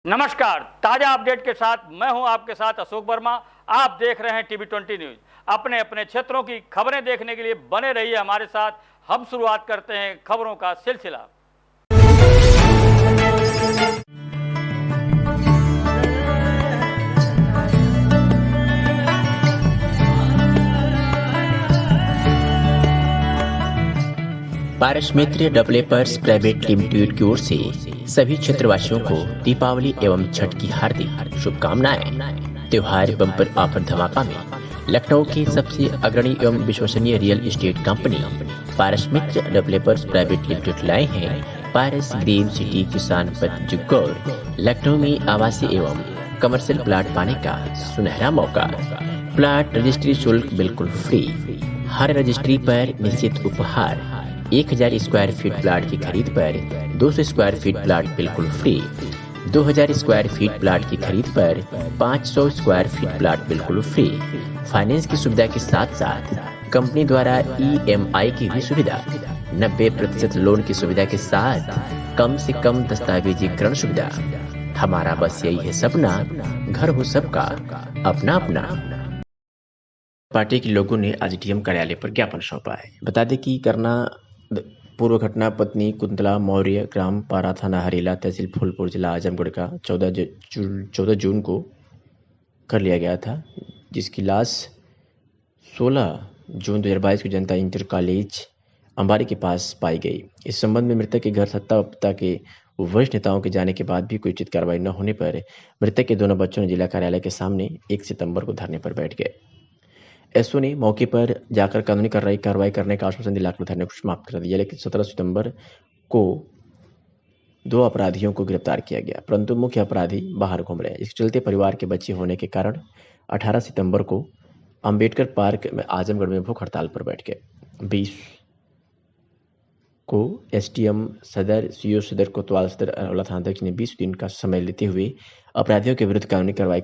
नमस्कार, ताजा अपडेट के साथ मैं हूं आपके साथ अशोक वर्मा। आप देख रहे हैं टीवी20 न्यूज। अपने अपने क्षेत्रों की खबरें देखने के लिए बने रहिए हमारे साथ। हम शुरुआत करते हैं खबरों का सिलसिला। पारस मित्र डेवलपर्स प्राइवेट लिमिटेड की ओर से सभी क्षेत्रवासियों को दीपावली एवं छठ की हार्दिक शुभकामनाएं। त्योहार बम्पर ऑफर धमाका में लखनऊ की सबसे अग्रणी एवं विश्वसनीय रियल एस्टेट कंपनी पारस मित्र डेवलपर्स प्राइवेट लिमिटेड लाए हैं पारस ग्रीन सिटी किसान पथ जुगौर। लखनऊ में आवासीय एवं कमर्शियल प्लाट पाने का सुनहरा मौका। प्लाट रजिस्ट्री शुल्क बिल्कुल फ्री। हर रजिस्ट्री पर निश्चित उपहार। 1000 स्क्वायर फीट प्लाट की खरीद पर 200 स्क्वायर फीट प्लाट बिल्कुल फ्री। 2000 स्क्वायर फीट प्लाट की खरीद पर 500 स्क्वायर फीट प्लाट बिल्कुल फ्री। फाइनेंस की सुविधा के साथ साथ कंपनी द्वारा EMI की भी सुविधा। 90% लोन की सुविधा के साथ कम से कम दस्तावेजीकरण सुविधा। हमारा बस यही है सपना, घर हो सबका अपना अपना। पार्टी के लोगों ने आज DM कार्यालय पर ज्ञापन सौंपा है। बता दें कि करना पूर्व घटना पत्नी कुंतला मौर्य ग्राम पारा थाना हरेला तहसील फूलपुर जिला आजमगढ़ का 14 जून को कर लिया गया था, जिसकी लाश 16 जून 2022 को जनता इंटर कॉलेज अंबारी के पास पाई गई। इस संबंध में मृतक के घर सत्ता वत्ता के वरिष्ठ नेताओं के जाने के बाद भी कोई उचित कार्रवाई न होने पर मृतक के दोनों बच्चों ने जिला कार्यालय के सामने 1 सितंबर को धरने पर बैठ गए। एसओ ने मौके पर जाकर कानूनी कार्रवाई करने का आश्वासन दिलाकर धरने को समाप्त कर दिया, लेकिन 17 सितंबर को 2 अपराधियों को गिरफ्तार किया गया, परंतु मुख्य अपराधी बाहर घूम रहे हैं। इसके चलते परिवार के बच्चे होने के कारण 18 सितंबर को अंबेडकर पार्क में आजमगढ़ में भूख हड़ताल पर बैठ गए। 20 को SDM सदर CO सदर कोतवाल सदर अरवला थानाध्यक्ष ने 20 दिन का समय लेते हुए अपराधियों के विरुद्ध कानूनी कार्रवाई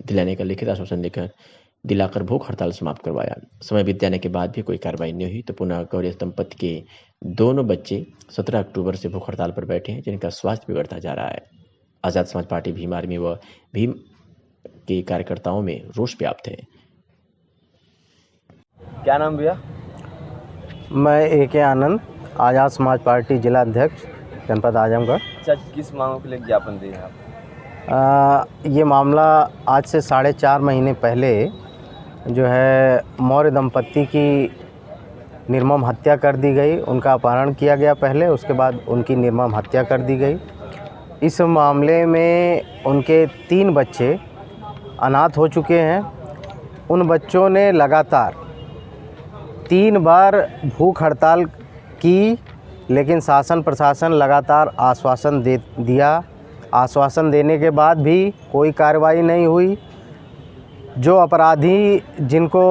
दिलाने का लिखित आश्वासन दिलाकर भूख हड़ताल समाप्त करवाया। समय बीत जाने के बाद भी कोई कार्रवाई नहीं हुई तो पुनः गौरी दंपति के दोनों बच्चे 17 अक्टूबर से भूख हड़ताल पर बैठे हैं, जिनका स्वास्थ्य बिगड़ता जा रहा है। आजाद समाज पार्टी भीम आर्मी व भीम के कार्यकर्ताओं में रोष व्याप्त है। क्या नाम भैया? मैं AK आनंद, आजाद समाज पार्टी जिला अध्यक्ष जनपद आजमगढ़। अच्छा, किस मांगों के लिए ज्ञापन दिए हैं आप? ये मामला आज से 4.5 महीने पहले जो है मौर्य दंपत्ति की निर्मम हत्या कर दी गई। उनका अपहरण किया गया पहले, उसके बाद उनकी निर्मम हत्या कर दी गई। इस मामले में उनके 3 बच्चे अनाथ हो चुके हैं। उन बच्चों ने लगातार 3 बार भूख हड़ताल की, लेकिन शासन प्रशासन लगातार आश्वासन देने के बाद भी कोई कार्रवाई नहीं हुई। जो अपराधी जिनको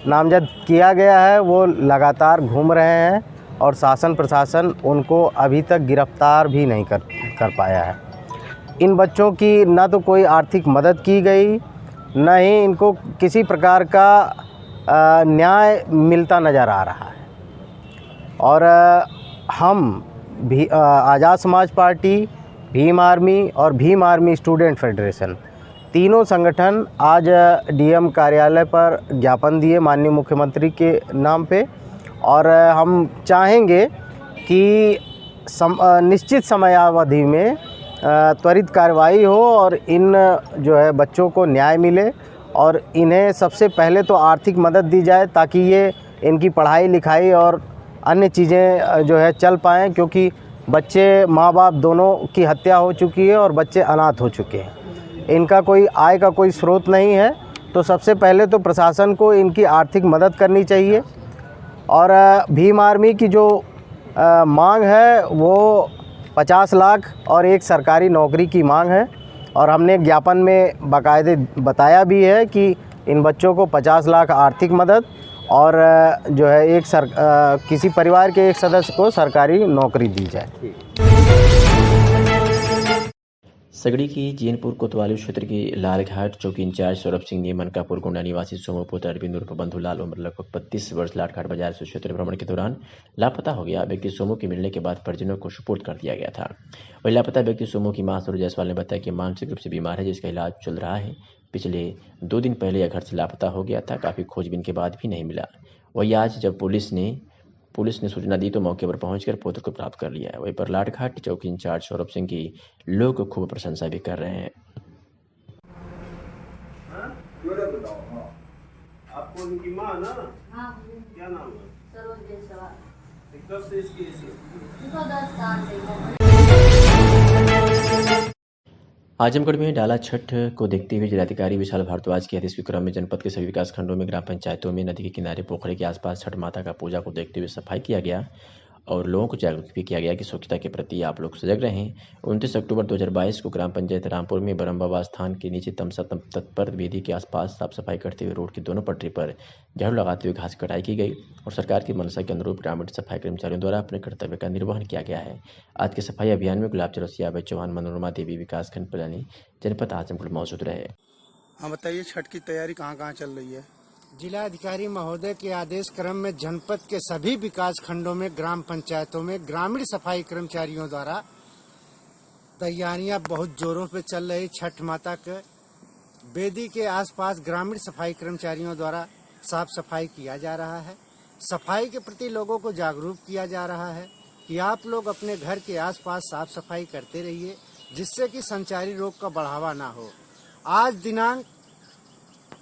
नामजद किया गया है वो लगातार घूम रहे हैं और शासन प्रशासन उनको अभी तक गिरफ्तार भी नहीं कर पाया है। इन बच्चों की न तो कोई आर्थिक मदद की गई, न ही इनको किसी प्रकार का न्याय मिलता नज़र आ रहा है। और हम भी आज़ाद समाज पार्टी, भीम आर्मी और भीम आर्मी स्टूडेंट फेडरेशन तीनों संगठन आज DM कार्यालय पर ज्ञापन दिए माननीय मुख्यमंत्री के नाम पे। और हम चाहेंगे कि निश्चित समयावधि में त्वरित कार्रवाई हो और इन जो है बच्चों को न्याय मिले और इन्हें सबसे पहले तो आर्थिक मदद दी जाए ताकि ये इनकी पढ़ाई लिखाई और अन्य चीज़ें जो है चल पाएँ, क्योंकि बच्चे माँ बाप दोनों की हत्या हो चुकी है और बच्चे अनाथ हो चुके हैं। इनका कोई आय का कोई स्रोत नहीं है, तो सबसे पहले तो प्रशासन को इनकी आर्थिक मदद करनी चाहिए। और भीम आर्मी की जो मांग है वो 50 लाख और एक सरकारी नौकरी की मांग है। और हमने ज्ञापन में बाकायदे बताया भी है कि इन बच्चों को 50 लाख आर्थिक मदद और जो है किसी परिवार के एक सदस्य को सरकारी नौकरी दी जाए। सगड़ी की जीनपुर कोतवाली क्षेत्र के लालघाट चौकी इंचार्ज सौरभ सिंह ने मनकापुर गोंडा निवासी सोमो पुत्र अरविंद उर्फ बंधुलाल उम्र लगभग 32 वर्ष लालघाट बाजार से क्षेत्र भ्रमण के दौरान लापता हो गया। व्यक्ति सोमो के मिलने के बाद परिजनों को सुपुर्द कर दिया गया था। वही लापता व्यक्ति सोमो की मां सूरज जायसवाल ने बताया कि मानसिक रूप से बीमार है, जिसका इलाज चल रहा है। पिछले 2 दिन पहले यह घर से लापता हो गया था। काफ़ी खोजबीन के बाद भी नहीं मिला। वही आज जब पुलिस ने सूचना दी तो मौके पर पहुंचकर पुत्र को प्राप्त कर लिया है। वहीं पर लालघाट चौकी इंचार्ज सौरभ सिंह की लोग खूब प्रशंसा भी कर रहे हैं। आपको उनकी माँ ना? हाँ, क्या नाम है? सरोज जायसवाल। कब से इसकी ऐसी? इसको 10 साल से है। आजमगढ़ में डाला छठ को देखते हुए जिलाधिकारी विशाल भारद्वाज के आदेश के क्रम में जनपद के सभी विकास खंडों में ग्राम पंचायतों में नदी के किनारे पोखरे के आसपास छठ माता का पूजा को देखते हुए सफाई किया गया और लोगों को जागरूक भी किया गया कि स्वच्छता के प्रति आप लोग सजग रहें। 29 अक्टूबर 2022 को ग्राम पंचायत रामपुर में ब्रह्म बाबा स्थान के नीचे तमसा तट पर वेदी के आसपास साफ सफाई करते हुए रोड की दोनों पटरी पर झाड़ू लगाते हुए घास कटाई की गई और सरकार की मंशा के अनुरूप ग्रामीण सफाई कर्मचारियों द्वारा अपने कर्तव्य का निर्वहन किया गया है। आज के सफाई अभियान में गुलाब चौरसिया, अभय चौहान, मनोरमा देवी, विकासखंड प्रधानी जनपद आजमगढ़ मौजूद रहे। हाँ, बताइए छठ की तैयारी कहाँ चल रही है? जिलाधिकारी महोदय के आदेश क्रम में जनपद के सभी विकास खंडों में ग्राम पंचायतों में ग्रामीण सफाई कर्मचारियों द्वारा तैयारियां बहुत जोरों पे चल रही। छठ माता के वेदी के आसपास ग्रामीण सफाई कर्मचारियों द्वारा साफ सफाई किया जा रहा है। सफाई के प्रति लोगों को जागरूक किया जा रहा है कि आप लोग अपने घर के आसपास साफ सफाई करते रहिए, जिससे कि संचारी रोग का बढ़ावा ना हो। आज दिनांक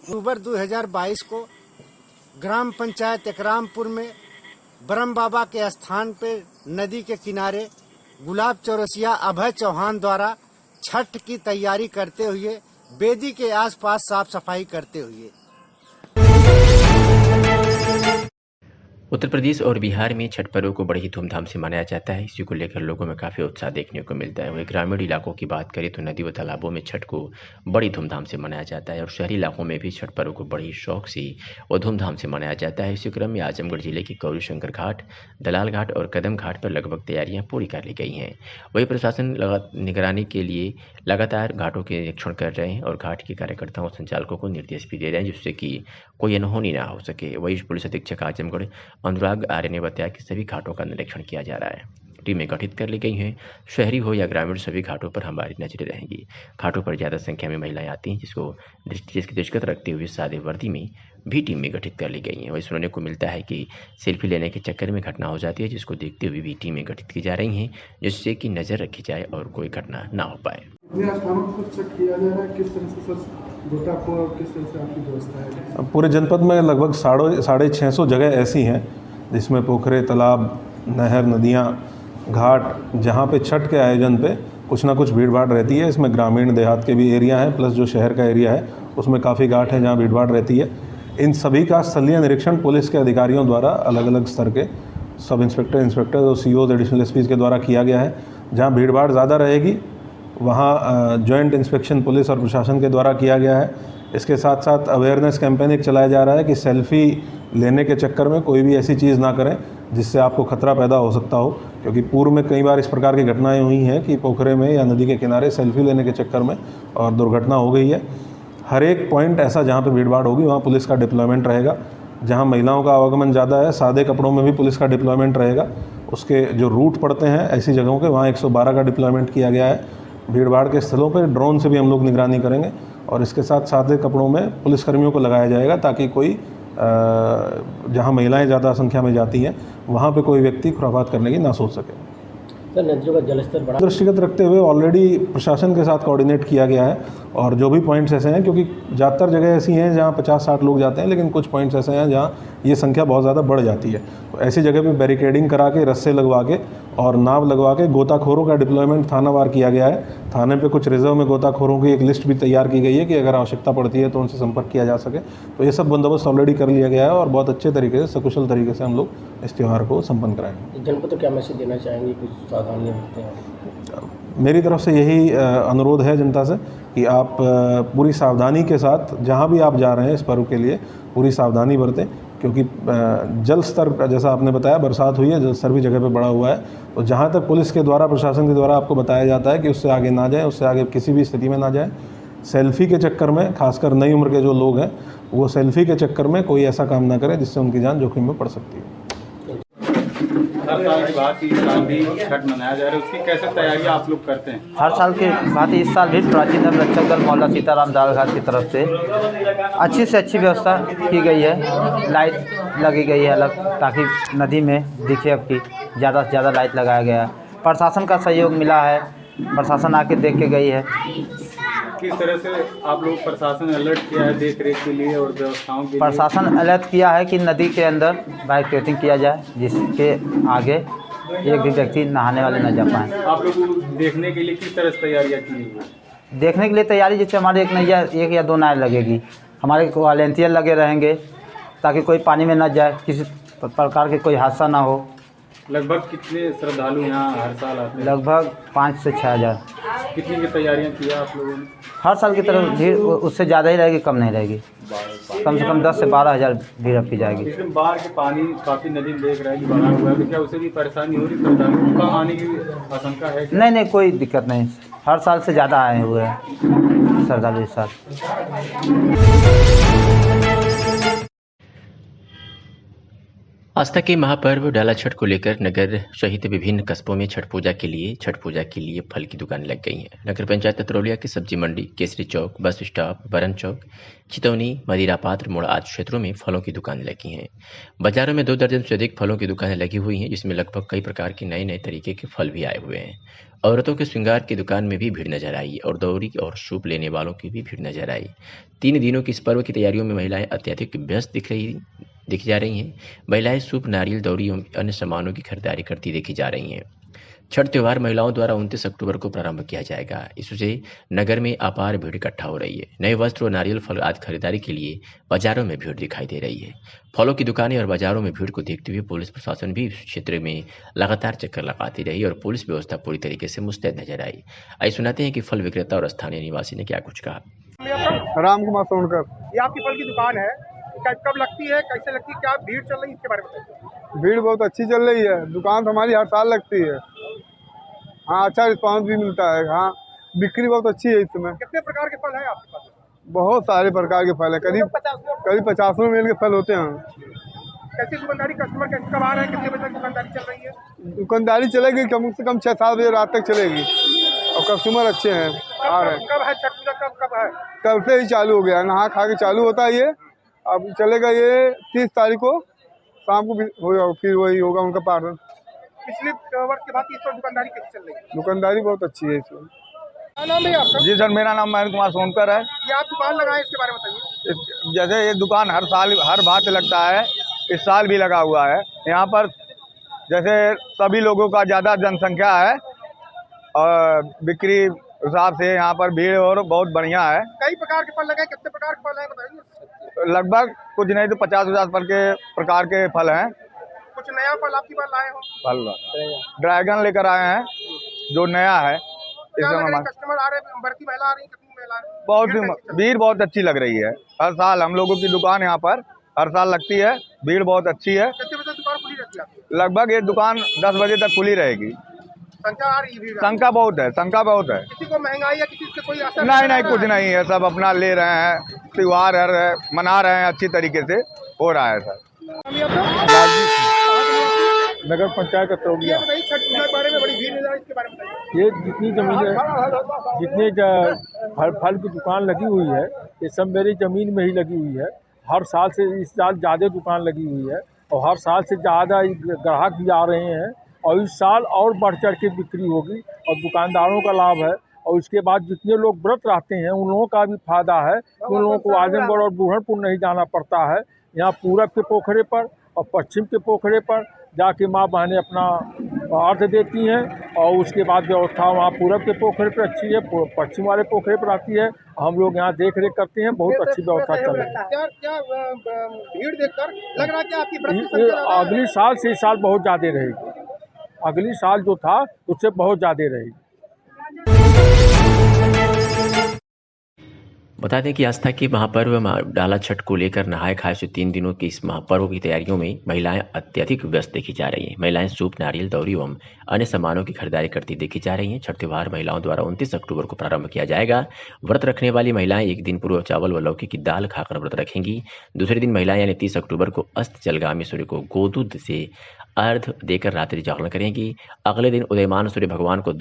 अक्टूबर 2022 को ग्राम पंचायत एकरामपुर में ब्रह्म बाबा के स्थान पे नदी के किनारे गुलाब चौरसिया, अभय चौहान द्वारा छठ की तैयारी करते हुए वेदी के आसपास साफ सफाई करते हुए उत्तर प्रदेश और बिहार में छठ पर्व को बड़ी ही धूमधाम से मनाया जाता है। इसी को लेकर लोगों में काफ़ी उत्साह देखने को मिलता है। वही ग्रामीण इलाकों की बात करें तो नदी व तालाबों में छठ को बड़ी धूमधाम से मनाया जाता है और शहरी इलाकों में भी छठ पर्व को बड़ी शौक से और धूमधाम से मनाया जाता है। इसी क्रम में आजमगढ़ जिले के गौरी शंकर घाट, दलाल घाट और कदम घाट पर लगभग तैयारियां पूरी कर ली गई हैं। वही प्रशासन निगरानी के लिए लगातार घाटों के निरीक्षण कर रहे हैं और घाट के कार्यकर्ताओं और संचालकों को निर्देश भी दे रहे हैं, जिससे कि कोई अनहोनी ना हो सके। वही पुलिस अधीक्षक आजमगढ़ अनुराग आर्य ने बताया कि सभी घाटों का निरीक्षण किया जा रहा है। टीमें गठित कर ली गई हैं। शहरी हो या ग्रामीण, सभी घाटों पर हमारी नजरें रहेंगी। घाटों पर ज़्यादा संख्या में महिलाएं आती हैं, जिसकी दृष्टिगत रखते हुए सादे वर्दी में भी टीमें गठित कर ली गई हैं। वही सुनने को मिलता है कि सेल्फी लेने के चक्कर में घटना हो जाती है, जिसको देखते हुए भी टीमें गठित की जा रही हैं, जिससे कि नज़र रखी जाए और कोई घटना ना हो पाए। पूरे जनपद में लगभग 650 जगह ऐसी हैं जिसमें पोखरे, तालाब, नहर, नदियाँ, घाट, जहाँ पे छठ के आयोजन पे कुछ ना कुछ भीड़ भाड़ रहती है। इसमें ग्रामीण देहात के भी एरिया हैं, प्लस जो शहर का एरिया है उसमें काफ़ी घाट हैं जहाँ भीड़ भाड़ रहती है। इन सभी का स्थलीय निरीक्षण पुलिस के अधिकारियों द्वारा अलग अलग स्तर के सब इंस्पेक्टर, इंस्पेक्टर और सीओ, एडिशनल एसपी के द्वारा किया गया है। जहाँ भीड़ भाड़ ज़्यादा रहेगी वहाँ जॉइंट इंस्पेक्शन पुलिस और प्रशासन के द्वारा किया गया है। इसके साथ साथ अवेयरनेस कैंपेन एक चलाया जा रहा है कि सेल्फ़ी लेने के चक्कर में कोई भी ऐसी चीज़ ना करें जिससे आपको खतरा पैदा हो सकता हो, क्योंकि पूर्व में कई बार इस प्रकार की घटनाएं हुई हैं कि पोखरे में या नदी के किनारे सेल्फ़ी लेने के चक्कर में और दुर्घटना हो गई है। हर एक पॉइंट ऐसा जहाँ पे भीड़ भाड़ होगी वहाँ पुलिस का डिप्लॉयमेंट रहेगा। जहाँ महिलाओं का आवागमन ज़्यादा है, सादे कपड़ों में भी पुलिस का डिप्लॉयमेंट रहेगा। उसके जो रूट पड़ते हैं ऐसी जगहों के, वहाँ 112 का डिप्लॉयमेंट किया गया है। भीड़ भाड़ के स्थलों पर ड्रोन से भी हम लोग निगरानी करेंगे और इसके साथ सादे कपड़ों में पुलिसकर्मियों को लगाया जाएगा ताकि कोई जहाँ महिलाएं ज़्यादा संख्या में जाती हैं वहाँ पे कोई व्यक्ति खुराफात करने की ना सोच सके। सर, नदियों का जलस्तर बढ़ा दृष्टिगत रखते हुए ऑलरेडी प्रशासन के साथ कोऑर्डिनेट किया गया है और जो भी पॉइंट्स ऐसे हैं, क्योंकि ज़्यादातर जगह ऐसी हैं जहाँ 50-60 लोग जाते हैं, लेकिन कुछ पॉइंट्स ऐसे हैं जहाँ ये संख्या बहुत ज़्यादा बढ़ जाती है, तो ऐसी जगह पे बैरिकेडिंग करा के, रस्से लगवा के और नाव लगवा के गोताखोरों का डिप्लॉयमेंट थानावार किया गया है। थाने पे कुछ रिजर्व में गोताखोरों की एक लिस्ट भी तैयार की गई है कि अगर आवश्यकता पड़ती है तो उनसे संपर्क किया जा सके। तो ये सब बंदोबस्त ऑलरेडी कर लिया गया है और बहुत अच्छे तरीके से, सकुशल तरीके से हम लोग इस त्यौहार को संपन्न कराएंगे। जनपद को क्या मैसेज देना चाहेंगे, कुछ सावधानियाँ बरतते हैं? मेरी तरफ से यही अनुरोध है जनता से कि आप पूरी सावधानी के साथ जहाँ भी आप जा रहे हैं इस पर्व के लिए पूरी सावधानी बरतें, क्योंकि जल स्तर जैसा आपने बताया, बरसात हुई है, जल स्तर भी जगह पे बढ़ा हुआ है। तो जहाँ तक पुलिस के द्वारा, प्रशासन के द्वारा आपको बताया जाता है कि उससे आगे ना जाएं, उससे आगे किसी भी स्थिति में ना जाएं। सेल्फ़ी के चक्कर में, खासकर नई उम्र के जो लोग हैं, वो सेल्फ़ी के चक्कर में कोई ऐसा काम ना करें जिससे उनकी जान जोखिम में पड़ सकती है। हर साल की बात इस साल भी छठ मनाया जा रहा है, उसकी कैसे तैयारी आप लोग करते हैं? हर साल के भांति इस साल भी प्राचीन धर्म रक्षक दल मौला सीताराम दाल घाट की तरफ से अच्छी से अच्छी व्यवस्था की गई है। लाइट लगी गई है अलग, ताकि नदी में दिखे अब की ज़्यादा से ज़्यादा लाइट लगाया गया है। प्रशासन का सहयोग मिला है, प्रशासन आके देख के गई है। किस तरह से आप लोग प्रशासन अलर्ट किया है देख रेख के लिए और व्यवस्थाओं के लिए? प्रशासन अलर्ट किया है कि नदी के अंदर बैरिकेडिंग किया जाए, जिसके आगे एक भी व्यक्ति नहाने वाले न जा पाएँ। आप लोग को देखने के लिए किस तरह से तैयारियाँ की गई हैं? देखने के लिए तैयारी, जैसे हमारे एक या दो नाव लगेगी, हमारे वॉलेंटियर लगे रहेंगे ताकि कोई पानी में न जाए, किसी प्रकार के कोई हादसा ना हो। लगभग कितने श्रद्धालु यहाँ हर साल आते हैं? लगभग 5 से 6 हज़ार। कितनी की तैयारियाँ की है आप लोगों ने? हर साल की तरफ भीड़ उससे ज़्यादा ही रहेगी, कम नहीं रहेगी। कम से कम 10 से 12 हज़ार भीड़ अब की जाएगी। इसमें बाढ़ के पानी काफ़ी नदी में देख रहे हैं कि बढ़ा हुआ है, तो क्या उसे भी परेशानी हो रही है? श्रद्धालुओं का आने की आशंका है? नहीं, कोई दिक्कत नहीं। हर साल से ज़्यादा आए हुए हैं श्रद्धालु इस साल। आस्था के महापर्व डाला छठ को लेकर नगर सहित विभिन्न कस्बों में छठ पूजा के लिए फल की दुकानें लग गई हैं। नगर पंचायत ततरौलिया की सब्जी मंडी, केसरी चौक, बस स्टॉप, बरन चौक, चितौनी, मदिरा पात्र मोड़ आदि क्षेत्रों में फलों की दुकानें लगी हैं। बाजारों में 2 दर्जन से अधिक फलों की दुकानें लगी हुई हैं, जिसमें लगभग कई प्रकार के नए तरीके के फल भी आए हुए हैं। औरतों के श्रृंगार की दुकान में भी भीड़ नजर आई और दौरी और सूप लेने वालों की भी भीड़ नजर आई। 3 दिनों की इस पर्व की तैयारियों में महिलाएं अत्यधिक व्यस्त दिखी जा रही हैं। महिलाएं सूप, नारियल, दौरी और अन्य सामानों की खरीदारी करती देखी जा रही हैं। छठ त्यौहार महिलाओं द्वारा 29 अक्टूबर को प्रारंभ किया जाएगा। इससे नगर में अपार भीड़ इकट्ठा हो रही है। नए वस्त्र और नारियल फल आदि खरीदारी के लिए बाजारों में भीड़ दिखाई दे रही है। फलों की दुकानें और बाजारों में भीड़ को देखते हुए पुलिस प्रशासन भी इस क्षेत्र में लगातार चक्कर लगाती रही और पुलिस व्यवस्था पूरी तरीके से मुस्तैद नजर आई। आइए सुनाते हैं कि फल विक्रेता और स्थानीय निवासी ने क्या कुछ कहा। राम कुमार सोनकर। ये आपकी फल की दुकान है, कब लगती है, कैसे लगती है, क्या भीड़ चल रही है, इसके बारे में बताइए। भीड़ बहुत अच्छी चल रही है। दुकान तो हमारी हर साल लगती है। हाँ, अच्छा रिस्पांस भी मिलता है। हाँ, बिक्री बहुत अच्छी है इस समय। कितने प्रकार के फल हैं आपके पास? बहुत सारे प्रकार के फल हैं, करीब 50 मेल के फल होते हैं। कैसी दुकानदारी, कस्टमर कैसे कब आ रहे हैं, कितने बजे तक दुकानदारी चल रही है? दुकानदारी चलेगी कम से कम 6-7 बजे रात तक चलेगी और कस्टमर अच्छे हैं, आ रहे हैं। कब है छठ पूजा, कब है? कल से ही चालू हो गया, नहा खा के चालू होता है ये। अब चलेगा ये 30 तारीख को शाम को भी होगा, फिर वही होगा उनका पार्टनर। पिछले वर्ष के बाद इस बार दुकानदारी कैसी चल रही है? दुकानदारी बहुत अच्छी है इसमें। क्या नाम है आपका? जी सर, मेरा नाम महेंद्र कुमार सोनकर है। ये आप दुकान लगाए, इसके बारे में बताइए। जैसे ये दुकान हर साल हर बात लगता है, इस साल भी लगा हुआ है। यहाँ पर जैसे सभी लोगों का ज़्यादा जनसंख्या है और बिक्री हिसाब से यहाँ पर भीड़ और बहुत बढ़िया है। कई प्रकार के फल लगे, कितने प्रकार के फल हैं बताइए। लगभग कुछ नहीं तो 50 प्रकार के फल हैं। कुछ नया फल आपकी बार लाए हो? फल ड्रैगन लेकर आए हैं जो नया है। कस्टमर आ रहे हैं, बढ़ती महिला आ रही है, कितनी महिला? बहुत भीड़ बहुत अच्छी लग रही है। हर साल हम लोगों की दुकान यहाँ पर हर साल लगती है। भीड़ बहुत अच्छी है। कितने बजे दुकान खुली रहती है? लगभग ये दुकान 10 बजे तक खुली रहेगी। संख्या आ रही है? संख्या बहुत है, संख्या बहुत है। किसी को महंगाई या किसी से कोई असर नहीं, कुछ नहीं है। सब अपना ले रहे हैं, त्योहार मना रहे हैं, अच्छी तरीके से हो रहा है सर। नगर पंचायत ततरौलिया। छठ पूजा के बारे में बड़ी भीड़ है, इसके बारे में बताइए। ये जितनी जमीन है, जितने फल की दुकान लगी हुई है, ये सब मेरी ज़मीन में ही लगी हुई है। हर साल से इस साल ज़्यादा दुकान लगी हुई है और हर साल से ज़्यादा ग्राहक भी आ रहे हैं और इस साल और बढ़ चढ़ के बिक्री होगी और दुकानदारों का लाभ है। और उसके बाद जितने लोग व्रत रहते हैं उन लोगों का भी फायदा है। उन लोगों को आजमगढ़ और बूढ़नपुर नहीं जाना पड़ता है। यहाँ पूरब के पोखरे पर और पश्चिम के पोखरे पर जाके माँ बहनें अपना अर्घ देती हैं और उसके बाद व्यवस्था वहाँ पूरब के पोखरे पर अच्छी है, पश्चिम वाले पोखरे पर आती है। हम लोग यहाँ देख रेख करते हैं, बहुत अच्छी व्यवस्था चल रही है। क्या भीड़ देखकर लग रहा है कि आपकी अगली साल से इस साल बहुत ज़्यादा रहेगी। अगली साल जो था उससे बहुत ज़्यादा रहेगी। बता दें कि आस्था के महापर्व डाला छठ को लेकर नहाय खाए से 3 दिनों की इस महापर्व की तैयारियों में महिलाएं अत्यधिक व्यस्त देखी जा रही हैं। महिलाएं सूप, नारियल, दौरी एवं अन्य सामानों की खरीदारी करती देखी जा रही हैं। छठ त्योहार महिलाओं द्वारा 29 अक्टूबर को प्रारंभ किया जाएगा। व्रत रखने वाली महिलाएं एक दिन पूर्व चावल व लौकी की दाल खाकर व्रत रखेंगी। दूसरे दिन महिलाएं यानी 30 अक्टूबर को अस्त जलगामी सूर्य को गोदूध से अर्घ्य देकर रात्रि जागरण करेंगी। अगले दिन उदयमान सूर्य भगवान को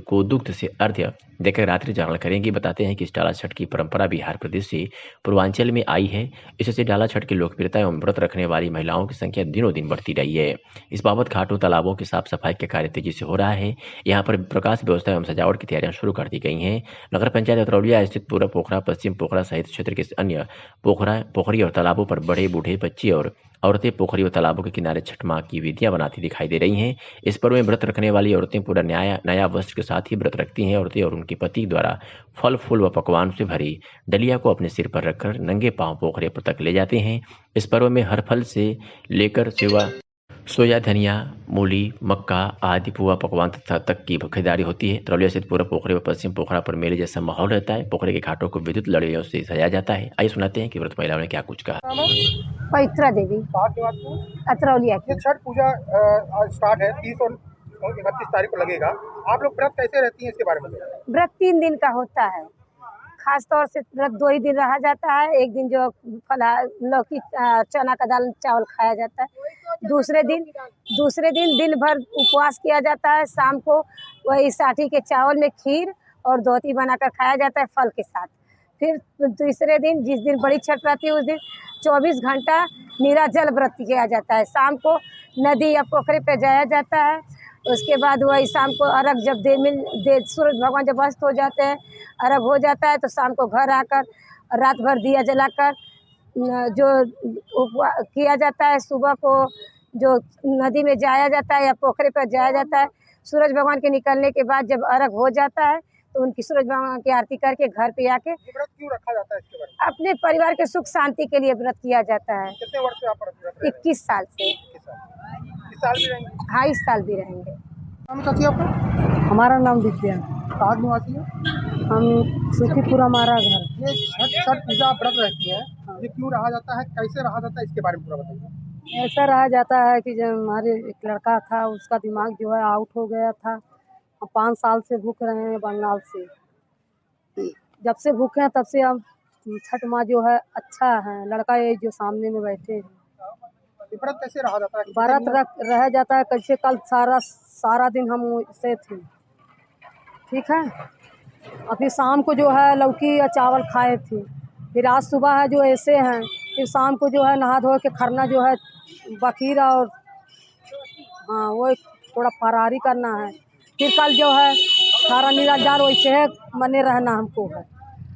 गोदुग्ध से अर्घ्य देकर रात्रि जागरण करेंगी। बताते हैं कि इस डाला छठ की परंपरा बिहार प्रदेश से पूर्वांचल में आई है। इससे डाला छठ की लोकप्रियता एवं व्रत रखने वाली महिलाओं की संख्या दिनों दिन बढ़ती रही है। इस बाबत घाटों, तालाबों की साफ सफाई का कार्य तेजी से हो रहा है। यहाँ पर प्रकाश व्यवस्था एवं सजावट की तैयारियां शुरू कर दी गई हैं। नगर पंचायत अतरौलिया स्थित पूर्व पोखरा, पश्चिम पोखरा सहित क्षेत्र के अन्य पोखरी और तालाबों पर बड़े, बूढ़े, बच्चे और औरतें पोखरी और तालाबों के किनारे छठ माँ की विधियां बनाती दिखाई दे रही हैं। इस पर्व में व्रत रखने वाली औरतें पूरा नया वस्त्र के साथ ही व्रत रखती हैं। औरतें और उनके पति द्वारा फल फूल व पकवान से भरी डलिया को अपने सिर पर रखकर नंगे पांव पोखरे पर तक ले जाते हैं। इस पर्व में हर फल से लेकर सेवा, सोया, धनिया, मूली, मक्का आदि पुआ पकवान तक की खरीदारी होती है। तरौलिया स्थित पूर्व पोखरे व पश्चिम पोखरा पर मेले जैसा माहौल रहता है। पोखरे के घाटों को विद्युत लड़ियों से सजाया जाता है। आइए सुनाते हैं कि व्रत महिलाओं ने क्या कुछ कहा। पवित्रा देवी, अतरौलिया की छठ पूजा स्टार्ट है 30 और 31 तारीख को लगेगा। आप लोग व्रत कैसे रहती हैं, इसके बारे में? व्रत 3 दिन का होता है। खास तौर से व्रत 2 ही दिन रहा जाता है। एक दिन जो लौकी, चना का दाल, चावल खाया जाता है। दूसरे दिन दिन भर उपवास किया जाता है। शाम को वही साठी के चावल में खीर और धोती बनाकर खाया जाता है फल के साथ। फिर तीसरे दिन, जिस दिन बड़ी छठ रहती है, उस दिन 24 घंटा निराजल व्रत किया जाता है। शाम को नदी या पोखरे पे जाया जाता है। उसके बाद वही शाम को अर्घ जब सूरज भगवान जब अस्त हो जाते हैं, अर्घ हो जाता है, तो शाम को घर आकर रात भर दिया जलाकर जो किया जाता है। सुबह को जो नदी में जाया जाता है या पोखरे पर जाया जाता है। सूरज भगवान के निकलने के बाद जब अर्घ हो जाता है, तो उनकी सूरज भगवान की आरती करके घर पे आके व्रत क्यों रखा जाता है, इसके बारे में? अपने परिवार के सुख शांति के लिए व्रत किया जाता है। कितने वर्ष से आप व्रत कर रहे हैं? 21 साल से। 21 साल भी रहेंगे? हाँ, इस साल भी रहेंगे। नाम क्या थी आपका? हमारा नाम विद्या। कहाँ निवासी है? हम सुखीपुरा, हमारा घर। ये छठ पूजा व्रत रहती है, ये क्यों रहा जाता है, कैसे रहा जाता है, इसके बारे में पूरा बताइए। ऐसा रहा जाता है कि जब हमारे एक लड़का था, उसका दिमाग जो है आउट हो गया था। हम 5 साल से भूख रहे हैं बंगाल से। जब से भूखे हैं तब से हम छठ माँ जो है अच्छा है। लड़का ये जो सामने में बैठे हैं। व्रत कैसे रहा जाता है? व्रत रह जाता है कैसे? कल सारा दिन हम से थे, ठीक है। अभी शाम को जो है लौकी या चावल खाए थे। फिर आज सुबह है जो ऐसे हैं। फिर शाम को जो है नहा धो के खरना जो है बखीरा और हाँ वो थोड़ा फरारी करना है। फिर कल जो है सारा निराजार वैसे है बने रहना हमको है।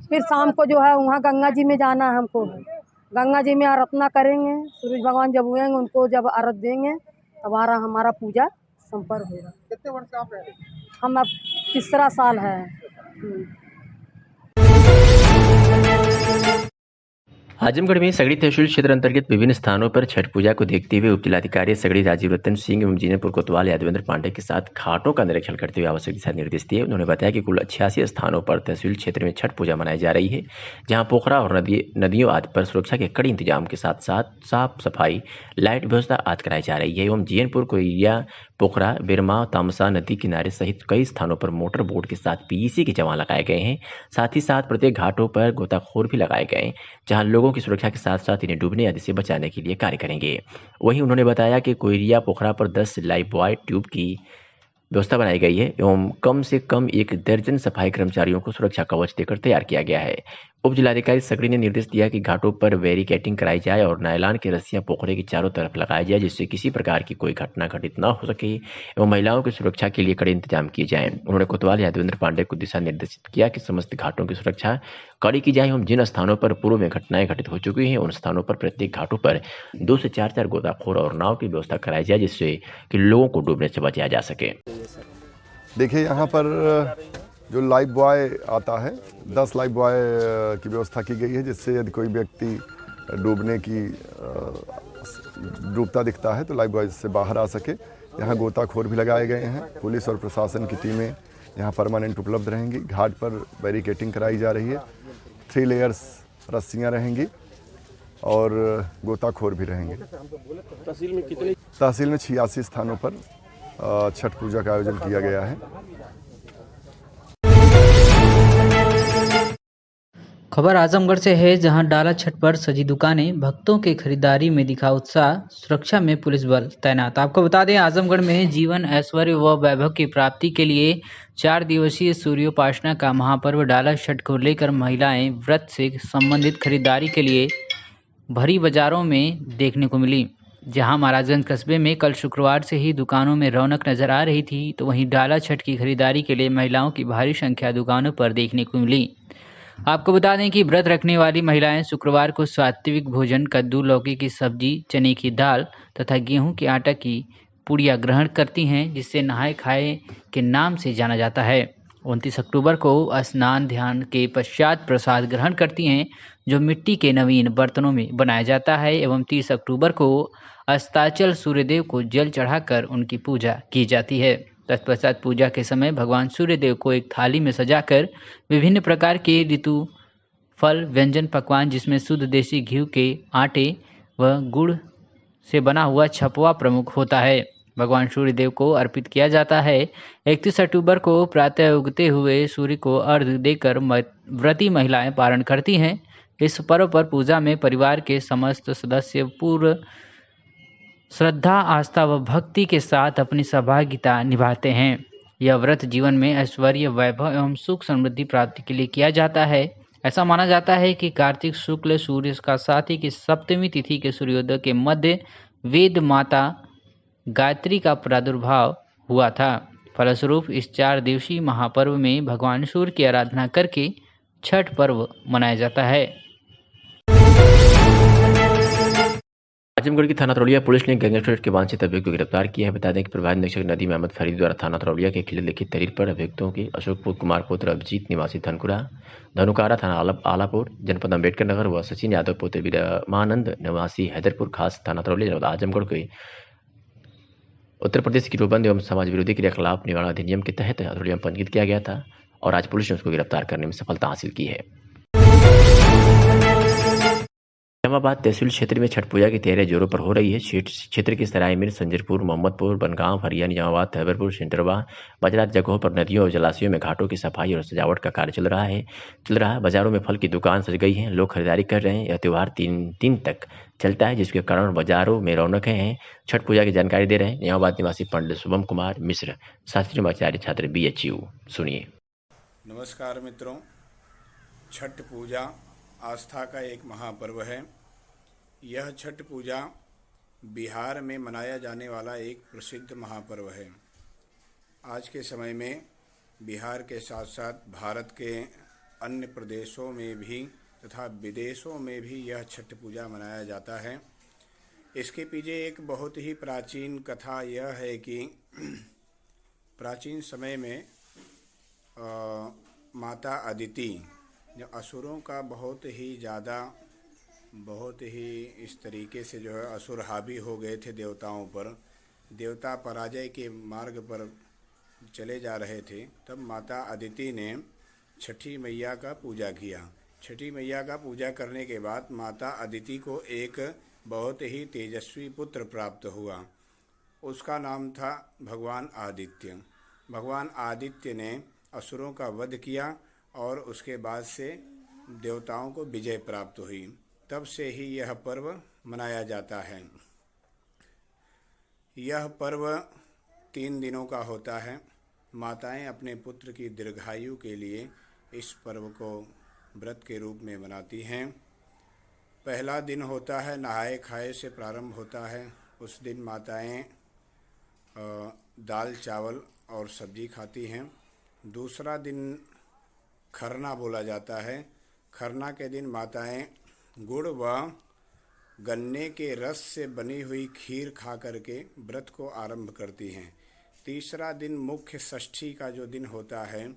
फिर शाम को जो है वहाँ गंगा जी में जाना है हमको है। गंगा जी में आराधना करेंगे। सूरज भगवान जब हुएंगे उनको जब अर्घ देंगे तब हमारा पूजा संपन्न होगा। कितने वर्ष से आप रह रहे हैं? हम अब 3रा साल है। आजमगढ़ में सगड़ी तहसील क्षेत्र अंतर्गत विभिन्न स्थानों पर छठ पूजा को देखते हुए उप जिलाधिकारी सगड़ी राजीव रतन सिंह एवं जीनेपुर कोतवाल यादवेंद्र पांडे के साथ घाटों का निरीक्षण करते हुए आवश्यक दिशा निर्देश दिए। उन्होंने बताया कि कुल 86 स्थानों पर तहसील क्षेत्र में छठ पूजा मनाई जा रही है, जहां पोखरा और नदियों आदि पर सुरक्षा के कड़े इंतजाम के साथ साथ साफ सफाई, लाइट व्यवस्था आदि कराई जा रही है। एवं जीनपुर, कोइया, पोखरा, बिरमा, तामसा नदी किनारे सहित कई स्थानों पर मोटर बोट के साथ पीईसी के जवान लगाए गए हैं। साथ ही साथ प्रत्येक घाटों पर गोताखोर भी लगाए गए, जहां लोगों की सुरक्षा के साथ साथ इन्हें डूबने आदि से बचाने के लिए कार्य करेंगे। वहीं उन्होंने बताया कि कोयरिया पोखरा पर 10 लाइफ बॉय ट्यूब की व्यवस्था बनाई गई है एवं कम से कम 1 दर्जन सफाई कर्मचारियों को सुरक्षा कवच देकर तैयार किया गया है। उप जिलाधिकारी सगड़ी ने निर्देश दिया कि घाटों पर बैरिकेटिंग कराई जाए और नायलॉन की रस्सियां पोखरे के चारों तरफ लगाई जाए, जिससे किसी प्रकार की कोई घटना घटित न हो सके एवं महिलाओं की सुरक्षा के लिए कड़े इंतजाम किए जाएं। उन्होंने कोतवाल यादवेंद्र पांडे को दिशा निर्देशित किया कि समस्त घाटों की सुरक्षा कड़ी की जाए एवं जिन स्थानों पर पूर्व में घटनाएं घटित हो चुकी हैं उन स्थानों पर प्रत्येक घाटों पर 2 से 4 गोताखोर और नाव की व्यवस्था कराई जाए, जिससे कि लोगों को डूबने से बचाया जा सके। देखिए, यहाँ पर जो लाइफ बॉय आता है, 10 लाइफ बॉय की व्यवस्था की गई है, जिससे यदि कोई व्यक्ति डूबता दिखता है तो लाइफ बॉय से बाहर आ सके। यहाँ गोताखोर भी लगाए गए हैं। पुलिस और प्रशासन की टीमें यहाँ परमानेंट उपलब्ध रहेंगी। घाट पर बैरिकेटिंग कराई जा रही है। 3 लेयर्स रस्सियाँ रहेंगी और गोताखोर भी रहेंगे। तहसील में कितने? तहसील में 86 स्थानों पर छठ पूजा का आयोजन किया गया है। खबर आजमगढ़ से है, जहां डाला छठ पर सजी दुकानें, भक्तों के खरीदारी में दिखा उत्साह, सुरक्षा में पुलिस बल तैनात। आपको बता दें, आजमगढ़ में जीवन, ऐश्वर्य व वैभव की प्राप्ति के लिए 4 दिवसीय सूर्योपासना का महापर्व डाला छठ को लेकर महिलाएं व्रत से संबंधित खरीदारी के लिए भरी बाजारों में देखने को मिली। जहां महाराजगंज कस्बे में कल शुक्रवार से ही दुकानों में रौनक नजर आ रही थी, तो वहीं डाला छठ की खरीदारी के लिए महिलाओं की भारी संख्या दुकानों पर देखने को मिली। आपको बता दें कि व्रत रखने वाली महिलाएं शुक्रवार को सात्विक भोजन, कद्दू, लौकी की सब्जी, चने की दाल तथा गेहूं के आटा की पुड़िया ग्रहण करती हैं, जिससे नहाए खाए के नाम से जाना जाता है। 29 अक्टूबर को स्नान ध्यान के पश्चात प्रसाद ग्रहण करती हैं, जो मिट्टी के नवीन बर्तनों में बनाया जाता है, एवं 30 अक्टूबर को अस्ताचल सूर्यदेव को जल चढ़ाकर उनकी पूजा की जाती है। तत्पश्चात पूजा के समय भगवान सूर्यदेव को एक थाली में सजाकर विभिन्न प्रकार के ऋतु फल, व्यंजन, पकवान, जिसमें शुद्ध देसी घी के आटे व गुड़ से बना हुआ छपवा प्रमुख होता है, भगवान सूर्यदेव को अर्पित किया जाता है। 31 अक्टूबर को प्रातः उगते हुए सूर्य को अर्घ्य देकर व्रती महिलाएं पारण करती हैं। इस पर्व पर पूजा में परिवार के समस्त सदस्य पूर्ण श्रद्धा, आस्था व भक्ति के साथ अपनी सहभागिता निभाते हैं। यह व्रत जीवन में ऐश्वर्य, वैभव एवं सुख समृद्धि प्राप्ति के लिए किया जाता है। ऐसा माना जाता है कि कार्तिक शुक्ल सूर्य का साथी की सप्तमी तिथि के सूर्योदय के मध्य वेद माता गायत्री का प्रादुर्भाव हुआ था। फलस्वरूप इस 4 दिवसीय महापर्व में भगवान सूर्य की आराधना करके छठ पर्व मनाया जाता है। आजमगढ़ की थाना तरौलिया पुलिस ने गैंगस्टर के वांछित अभियुक्त को गिरफ्तार किया है। बता दें कि प्रभारी निरीक्षक नदीम अहमद फरीद द्वारा थाना तरौलिया के खिले लिखित तहरीर पर अभियुक्तों की अशोक कुमार पुत्र अभिजीत निवासी धनकुरा, धनुकारा थाना आलापुर जनपद अम्बेडकर नगर व सचिन यादव पुत्र विरमानंद निवासी हैदरपुर खास थाना तरौलिया आजमगढ़ के उत्तर प्रदेश की गिरोहबंद एवं समाज विरोधी क्रिया खिलाफ निवारण अधिनियम के तहत तरौलिया में पंजीकृत किया गया था और आज पुलिस ने उसको गिरफ्तार करने में सफलता हासिल की है। इस्लामाबाद तहसील क्षेत्र में छठ पूजा की तैयारी जोरों पर हो रही है। क्षेत्र के सराय मिर्च, संजरपुर, मोहम्मदपुर, बनगांव, हरिया, निजामाबाद, तैयबरपुर, सिंटरवा, बजरा जगहों पर नदियों और जलाशयों में घाटों की सफाई और सजावट का कार्य चल रहा है। बाजारों में फल की दुकान सज गई हैं, लोग खरीदारी कर रहे हैं। यह त्यौहार 3 दिन तक चलता है, जिसके कारण बाजारों में रौनकें हैं। छठ पूजा की जानकारी दे रहे हैं निजामाबाद निवासी पंडित शुभम कुमार मिश्र, शास्त्री आचार्य छात्र BHU। सुनिए। नमस्कार मित्रों, छठ पूजा आस्था का एक महापर्व है। यह छठ पूजा बिहार में मनाया जाने वाला एक प्रसिद्ध महापर्व है। आज के समय में बिहार के साथ साथ भारत के अन्य प्रदेशों में भी तथा विदेशों में भी यह छठ पूजा मनाया जाता है। इसके पीछे एक बहुत ही प्राचीन कथा यह है कि प्राचीन समय में माता अदिति, जो असुरों का बहुत ही इस तरीके से जो है असुर हावी हो गए थे देवताओं पर, देवता पराजय के मार्ग पर चले जा रहे थे, तब माता अदिति ने छठी मैया का पूजा किया। छठी मैया का पूजा करने के बाद माता अदिति को एक बहुत ही तेजस्वी पुत्र प्राप्त हुआ। उसका नाम था भगवान आदित्य। भगवान आदित्य ने असुरों का वध किया और उसके बाद से देवताओं को विजय प्राप्त हुई। तब से ही यह पर्व मनाया जाता है। यह पर्व 3 दिनों का होता है। माताएं अपने पुत्र की दीर्घायु के लिए इस पर्व को व्रत के रूप में मनाती हैं। पहला दिन होता है नहाए खाए से प्रारंभ होता है। उस दिन माताएं दाल, चावल और सब्जी खाती हैं। दूसरा दिन खरना बोला जाता है। खरना के दिन माताएं गुड़ व गन्ने के रस से बनी हुई खीर खा करके व्रत को आरंभ करती हैं। तीसरा दिन मुख्य षष्ठी का जो दिन होता है,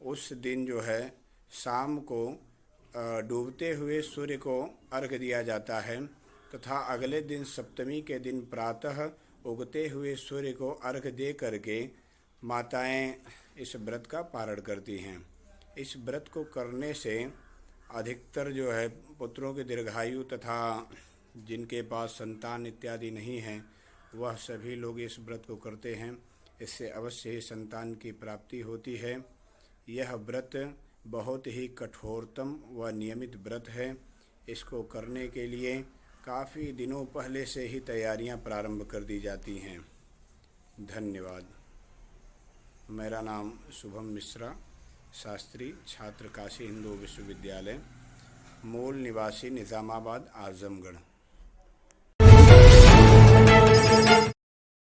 उस दिन जो है शाम को डूबते हुए सूर्य को अर्घ्य दिया जाता है तथा अगले दिन सप्तमी के दिन प्रातः उगते हुए सूर्य को अर्घ्य दे करके माताएं इस व्रत का पारण करती हैं। इस व्रत को करने से अधिकतर जो है पुत्रों के दीर्घायु तथा जिनके पास संतान इत्यादि नहीं है वह सभी लोग इस व्रत को करते हैं। इससे अवश्य ही संतान की प्राप्ति होती है। यह व्रत बहुत ही कठोरतम व नियमित व्रत है। इसको करने के लिए काफ़ी दिनों पहले से ही तैयारियां प्रारंभ कर दी जाती हैं। धन्यवाद। मेरा नाम शुभम मिश्रा, शास्त्री, छात्र काशी हिंदू विश्वविद्यालय, मूल निवासी निज़ामाबाद, आजमगढ़।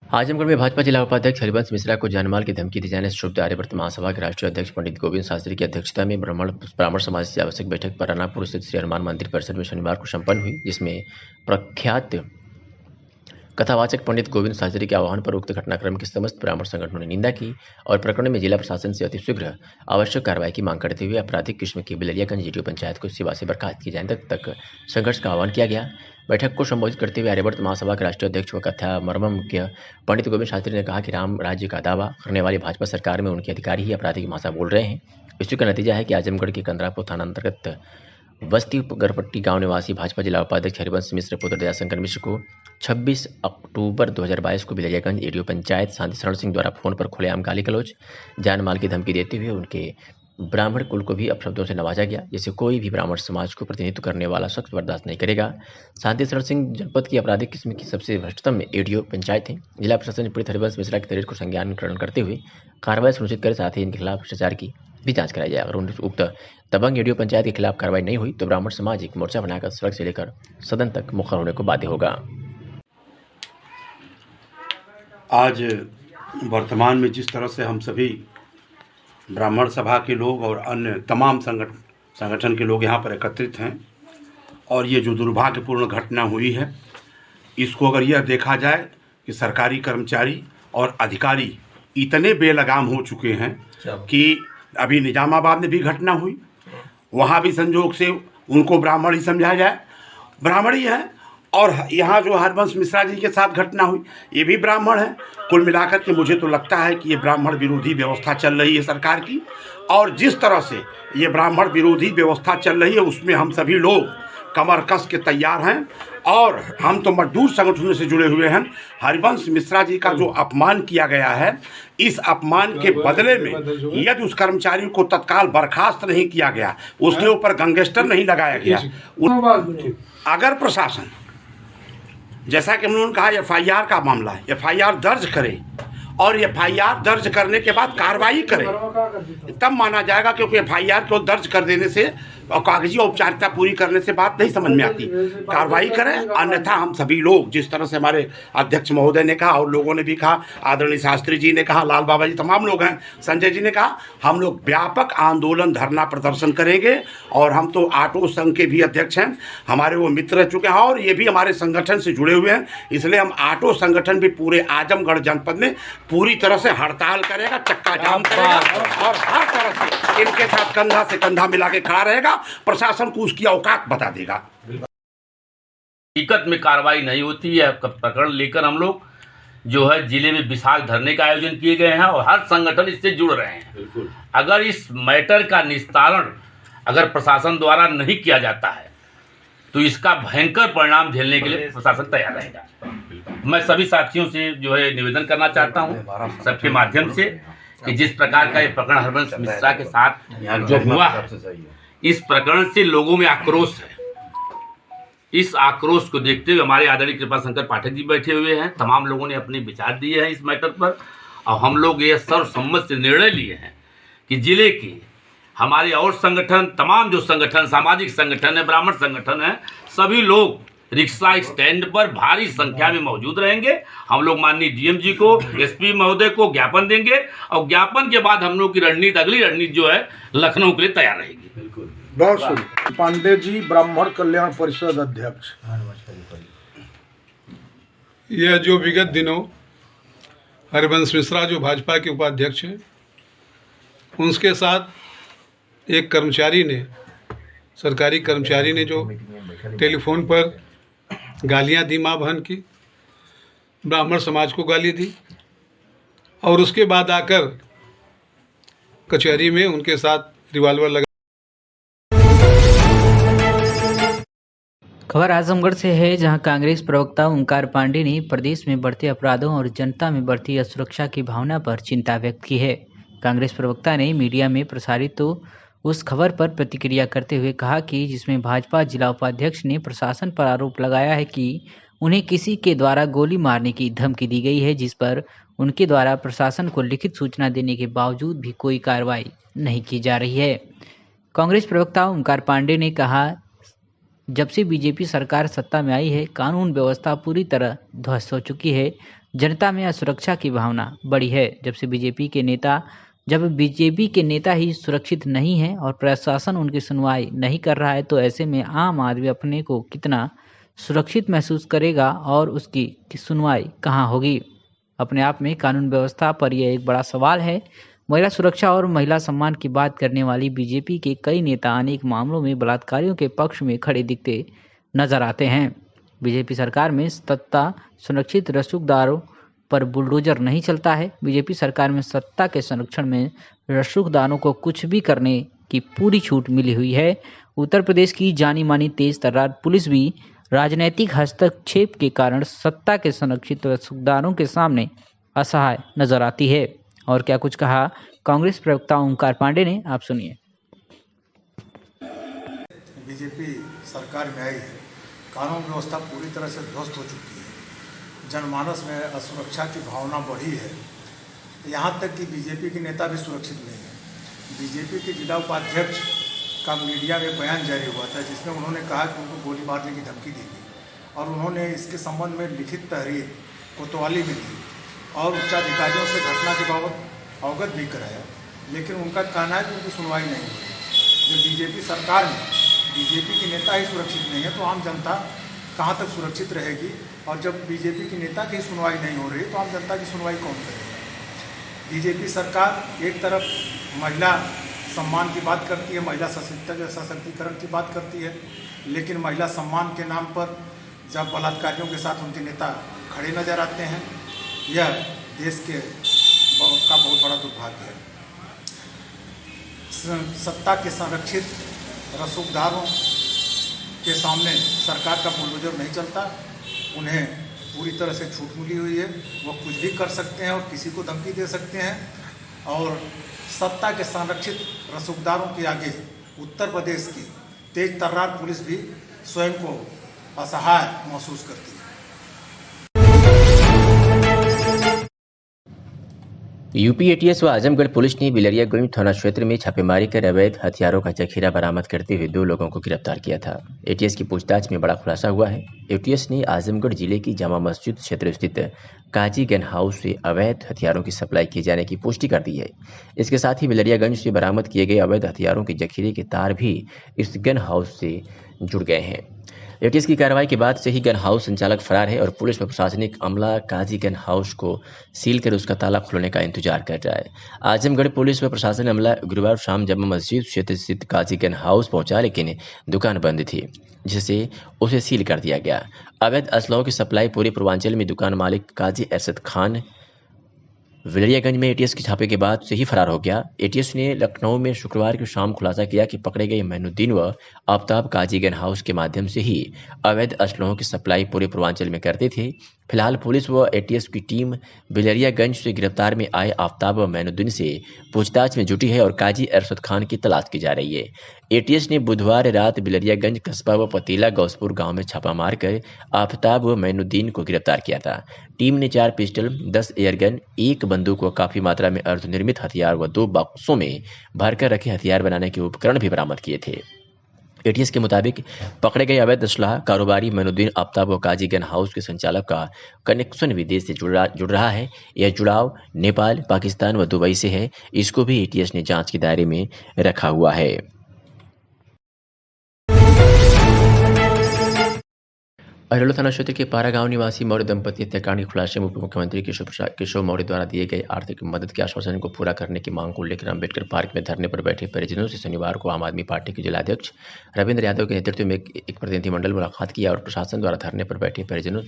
आजमगढ़ में भाजपा जिला उपाध्यक्ष हरिवंश मिश्रा को जानमाल की धमकी दी जाने से क्षुब्ध आर्यवर्त महासभा के राष्ट्रीय अध्यक्ष पंडित गोविंद शास्त्री की अध्यक्षता में ब्राह्मण समाज की आवश्यक बैठक परानापुर स्थित श्री हनुमान मंदिर परिसर में शनिवार को संपन्न हुई, जिसमें प्रख्यात कथावाचक पंडित गोविंद शास्त्री के आह्वान पर उक्त घटनाक्रम की समस्त ब्राह्मण संगठनों ने निंदा की और प्रकरण में जिला प्रशासन से अतिशीघ्र आवश्यक कार्रवाई की मांग करते हुए आपराधिक किस्म की बिलरियागंज जीडीओ पंचायत को सेवा से बर्खास्त किए जाने तक संघर्ष का आह्वान किया गया। बैठक को संबोधित करते हुए आर्यवर्त महासभा के राष्ट्रीय अध्यक्ष व कथामर्मज्ञ पंडित गोविंद शास्त्री ने कहा कि राम राज्य का दावा करने वाली भाजपा सरकार में उनके अधिकारी ही आपराधिक भाषा बोल रहे हैं। इसी का नतीजा है कि आजमगढ़ के कंदरापुर थाना अंतर्गत बस्ती गरपट्टी गांव निवासी भाजपा जिला उपाध्यक्ष हरिवंश मिश्र पुत्र दयाशंकर मिश्र को 26 अक्टूबर 2022 को बिलरियागंज एडीओ पंचायत शांति शरण सिंह द्वारा फोन पर खुलेआम गाली गलौज, जान माल की धमकी देते हुए उनके ब्राह्मण कुल को भी अपशब्दों से नवाजा गया, जिसे कोई भी ब्राह्मण समाज को प्रतिनिधित्व करने वाला शख्स बर्दाश्त नहीं करेगा। शांति शरण सिंह जनपद की आपराधिक किस्म की सबसे भ्रष्टतम एडीओ पंचायत है। जिला प्रशासन ने पीड़ित हरिवंश मिश्रा की तहरीर को संज्ञान ग्रहण करते हुए कार्रवाई सुनिश्चित करे, साथ ही इनके खिलाफ भ्रष्टाचार की भी जांच कराई जाए। अगर उक्त दबंग एडीओ पंचायत के खिलाफ कार्रवाई नहीं हुई तो ब्राह्मण समाज एक मोर्चा बनाकर सड़क से लेकर सदन तक मुखर होने को बाध्य होगा। आज वर्तमान में जिस तरह से हम सभी ब्राह्मण सभा के लोग और अन्य तमाम संगठन के लोग यहाँ पर एकत्रित हैं और ये जो दुर्भाग्यपूर्ण घटना हुई है, इसको अगर यह देखा जाए कि सरकारी कर्मचारी और अधिकारी इतने बेलगाम हो चुके हैं कि अभी निजामाबाद में भी घटना हुई, वहाँ भी संजोग से उनको ब्राह्मण ही समझा जाए, ब्राह्मण ही है, और यहाँ जो हरिवंश मिश्रा जी के साथ घटना हुई ये भी ब्राह्मण है। कुल मिलाकर के मुझे तो लगता है कि ये ब्राह्मण विरोधी व्यवस्था चल रही है सरकार की, और जिस तरह से ये ब्राह्मण विरोधी व्यवस्था चल रही है उसमें हम सभी लोग कमर कस के तैयार हैं। और हम तो मजदूर संगठनों से जुड़े हुए हैं। हरिवंश मिश्रा जी का जो अपमान किया गया है, इस अपमान के बदले में यदि उस कर्मचारी को तत्काल बर्खास्त नहीं किया गया, उसके ऊपर गैंगस्टर नहीं लगाया गया, अगर प्रशासन, जैसा कि उन्होंने कहा एफआईआर का मामला है, एफआईआर दर्ज करे और एफआईआर दर्ज करने के बाद कार्रवाई करे, तब माना जाएगा, क्योंकि एफआईआर को दर्ज कर देने से और कागजी औपचारिकता पूरी करने से बात नहीं समझ में आती। कार्रवाई करें, अन्यथा हम सभी लोग, जिस तरह से हमारे अध्यक्ष महोदय ने कहा और लोगों ने भी कहा, आदरणीय शास्त्री जी ने कहा, लाल बाबा जी, तमाम लोग हैं, संजय जी ने कहा, हम लोग व्यापक आंदोलन धरना प्रदर्शन करेंगे। और हम तो ऑटो संघ के भी अध्यक्ष हैं, हमारे वो मित्र रह चुके हैं और ये भी हमारे संगठन से जुड़े हुए हैं, इसलिए हम ऑटो संगठन भी पूरे आजमगढ़ जनपद में पूरी तरह से हड़ताल करेगा, चक्का जाम करेगा और हर तरह से इनके साथ कंधा से कंधा मिला के खड़ा रहेगा। प्रशासन को उसकी औकात बता देगा। हकीकत में कार्रवाई नहीं होती है, प्रकरण लेकर हम लोग जो है जिले में विशाल धरने का आयोजन किए गए हैं और हर संगठन इससे जुड़ रहे हैं। अगर इस मैटर का निस्तारण अगर प्रशासन द्वारा नहीं किया जाता है तो इसका भयंकर परिणाम झेलने के लिए प्रशासन तैयार रहेगा। मैं सभी साथियों से जो है निवेदन करना चाहता हूं सबके माध्यम से कि जिस प्रकार का ये प्रकरण हरिवंश मिश्रा के साथ जो हुआ है, इस प्रकरण से लोगों में आक्रोश है। इस आक्रोश को देखते हुए हमारे आदरणीय कृपा शंकर पाठक जी बैठे हुए हैं, तमाम लोगों ने अपने विचार दिए हैं इस मैटर पर और हम लोग ये सर्वसम्मत से निर्णय लिए हैं कि जिले की हमारे और संगठन, तमाम जो संगठन, सामाजिक संगठन है, ब्राह्मण संगठन है, सभी लोग रिक्शा स्टैंड पर भारी संख्या में मौजूद रहेंगे। हम लोग माननीय डीएम जी को, एसपी महोदय को ज्ञापन देंगे और ज्ञापन के बाद हम लोग की रणनीति, अगली रणनीति जो है लखनऊ के लिए तैयार रहेगी। बहुत पांडे जी, ब्राह्मण कल्याण परिषद अध्यक्ष। यह जो विगत दिनों हरिवंश मिश्रा जो भाजपा के उपाध्यक्ष हैं, उनके साथ एक कर्मचारी ने, सरकारी कर्मचारी ने जो टेलीफोन पर गालियां दी, मां बहन की, ब्राह्मण समाज को गाली दी और उसके बाद आकर कचहरी में उनके साथ रिवॉल्वर लगा खबर आजमगढ़ से है, जहां कांग्रेस प्रवक्ता ओंकार पांडे ने प्रदेश में बढ़ते अपराधों और जनता में बढ़ती असुरक्षा की भावना पर चिंता व्यक्त की है। कांग्रेस प्रवक्ता ने मीडिया में प्रसारित उस खबर पर प्रतिक्रिया करते हुए कहा कि जिसमें भाजपा जिला उपाध्यक्ष ने प्रशासन पर आरोप लगाया है कि उन्हें किसी के द्वारा गोली मारने की धमकी दी गई है, जिस पर उनके द्वारा प्रशासन को लिखित सूचना देने के बावजूद भी कोई कार्रवाई नहीं की जा रही है। कांग्रेस प्रवक्ता ओंकार पांडे ने कहा, जब से बीजेपी सरकार सत्ता में आई है, कानून व्यवस्था पूरी तरह ध्वस्त हो चुकी है। जनता में असुरक्षा की भावना बढ़ी है। जब बीजेपी के नेता ही सुरक्षित नहीं है और प्रशासन उनकी सुनवाई नहीं कर रहा है, तो ऐसे में आम आदमी अपने को कितना सुरक्षित महसूस करेगा और उसकी सुनवाई कहाँ होगी। अपने आप में कानून व्यवस्था पर यह एक बड़ा सवाल है। महिला सुरक्षा और महिला सम्मान की बात करने वाली बीजेपी के कई नेता अनेक मामलों में बलात्कारियों के पक्ष में खड़े दिखते नजर आते हैं। बीजेपी सरकार में सत्ता संरक्षित रसूखदारों पर बुलडोजर नहीं चलता है। बीजेपी सरकार में सत्ता के संरक्षण में रसूखदारों को कुछ भी करने की पूरी छूट मिली हुई है। उत्तर प्रदेश की जानी मानी तेज तर्रार पुलिस भी राजनीतिक हस्तक्षेप के कारण सत्ता के संरक्षित रसूखदारों के सामने असहाय नजर आती है। और क्या कुछ कहा कांग्रेस प्रवक्ता ओंकार पांडे ने, आप सुनिए। बीजेपी सरकार में आई है, कानून व्यवस्था पूरी तरह से ध्वस्त हो चुकी है। जनमानस में असुरक्षा की भावना बढ़ी है। यहाँ तक कि बीजेपी के नेता भी सुरक्षित नहीं है। बीजेपी के जिला उपाध्यक्ष का मीडिया में बयान जारी हुआ था, जिसमें उन्होंने कहा कि उनको गोली मारने की धमकी दी गई और उन्होंने इसके संबंध में लिखित तहरीर कोतवाली में दी और उच्चाधिकारियों से घटना के बाबत अवगत भी कराया, लेकिन उनका कहना है कि उनकी सुनवाई नहीं हुई। जब बीजेपी सरकार में बीजेपी के नेता ही सुरक्षित नहीं है, तो आम जनता कहाँ तक सुरक्षित रहेगी। और जब बीजेपी के नेता की सुनवाई नहीं हो रही, तो आम जनता की सुनवाई कौन करेगा। बीजेपी सरकार एक तरफ महिला सम्मान की बात करती है, महिला सशक्तिकरण की बात करती है, लेकिन महिला सम्मान के नाम पर जब बलात्कारियों के साथ उनके नेता खड़े नजर आते हैं, यह देश का बहुत बड़ा दुर्भाग्य है। सत्ता के संरक्षित रसूखदारों के सामने सरकार का बुलडोजर नहीं चलता। उन्हें पूरी तरह से छूट मिली हुई है, वो कुछ भी कर सकते हैं और किसी को धमकी दे सकते हैं। और सत्ता के संरक्षित रसूखदारों के आगे उत्तर प्रदेश की तेज तर्रार पुलिस भी स्वयं को असहाय महसूस करती है। यूपी एटीएस व आजमगढ़ पुलिस ने बिलरियागंज थाना क्षेत्र में छापेमारी कर अवैध हथियारों का जखीरा बरामद करते हुए 2 लोगों को गिरफ्तार किया था। एटीएस की पूछताछ में बड़ा खुलासा हुआ है। एटीएस ने आजमगढ़ जिले की जामा मस्जिद क्षेत्र स्थित काजी गन हाउस से अवैध हथियारों की सप्लाई किए जाने की पुष्टि कर दी है। इसके साथ ही बिलरियागंज से बरामद किए गए अवैध हथियारों के जखीरे के तार भी इस गन हाउस से जुड़ गए हैं। एटीएस की कार्रवाई के बाद से ही गन हाउस संचालक फरार है और पुलिस व प्रशासनिक अमला काजी गन हाउस को सील कर उसका ताला खोलने का इंतजार कर रहा है। आजमगढ़ पुलिस व प्रशासन अमला गुरुवार शाम जामा मस्जिद क्षेत्र स्थित काजी गन हाउस पहुंचा, लेकिन दुकान बंद थी, जिससे उसे सील कर दिया गया। अवैध असलहों की सप्लाई पूरे पूर्वांचल में दुकान मालिक काजी अरशद खान बिलरियागंज में एटीएस के छापे के बाद से ही फरार हो गया। एटीएस ने लखनऊ में शुक्रवार की शाम खुलासा किया कि पकड़े गए मैनुद्दीन व आफ्ताब काजी गन हाउस के माध्यम से ही अवैध असलहों की सप्लाई पूरे पूर्वांचल में करते थे। फिलहाल पुलिस व एटीएस की टीम बिलरियागंज से गिरफ्तार में आए आफ्ताब व मैनुद्दीन से पूछताछ में जुटी है और काजी अरशद खान की तलाश की जा रही है। एटीएस ने बुधवार रात बिलरियागंज कस्बा व पतीला गौसपुर गांव में छापा मारकर आफ्ताब व मैनुद्दीन को गिरफ्तार किया था। टीम ने 4 पिस्टल, 10 एयरगन, 1 बंदूक व काफी मात्रा में अर्धनिर्मित हथियार व 2 बक्सों में भरकर रखे हथियार बनाने के उपकरण भी बरामद किए थे। एटीएस के मुताबिक पकड़े गए अवैध असलाह कारोबारी मैनुद्दीन आफ्ताब व काजी गन हाउस के संचालक का कनेक्शन विदेश से जुड़ रहा है। यह जुड़ाव नेपाल, पाकिस्तान व दुबई से है। इसको भी एटीएस ने जांच के दायरे में रखा हुआ है। अरवल थाना क्षेत्र के पारा गांव निवासी मौर्य दंपति हत्याकांड के खुलासे में उप मुख्यमंत्री केशव मौर्य द्वारा दिए गए आर्थिक मदद के आश्वासन को पूरा करने की मांग को लेकर अम्बेडकर पार्क में धरने पर बैठे परिजनों से शनिवार को आम आदमी पार्टी के जिलाध्यक्ष रविंद्र यादव के नेतृत्व में एक प्रतिनिधिमंडल मुलाकात किया और प्रशासन द्वारा धरने पर बैठे परिजनों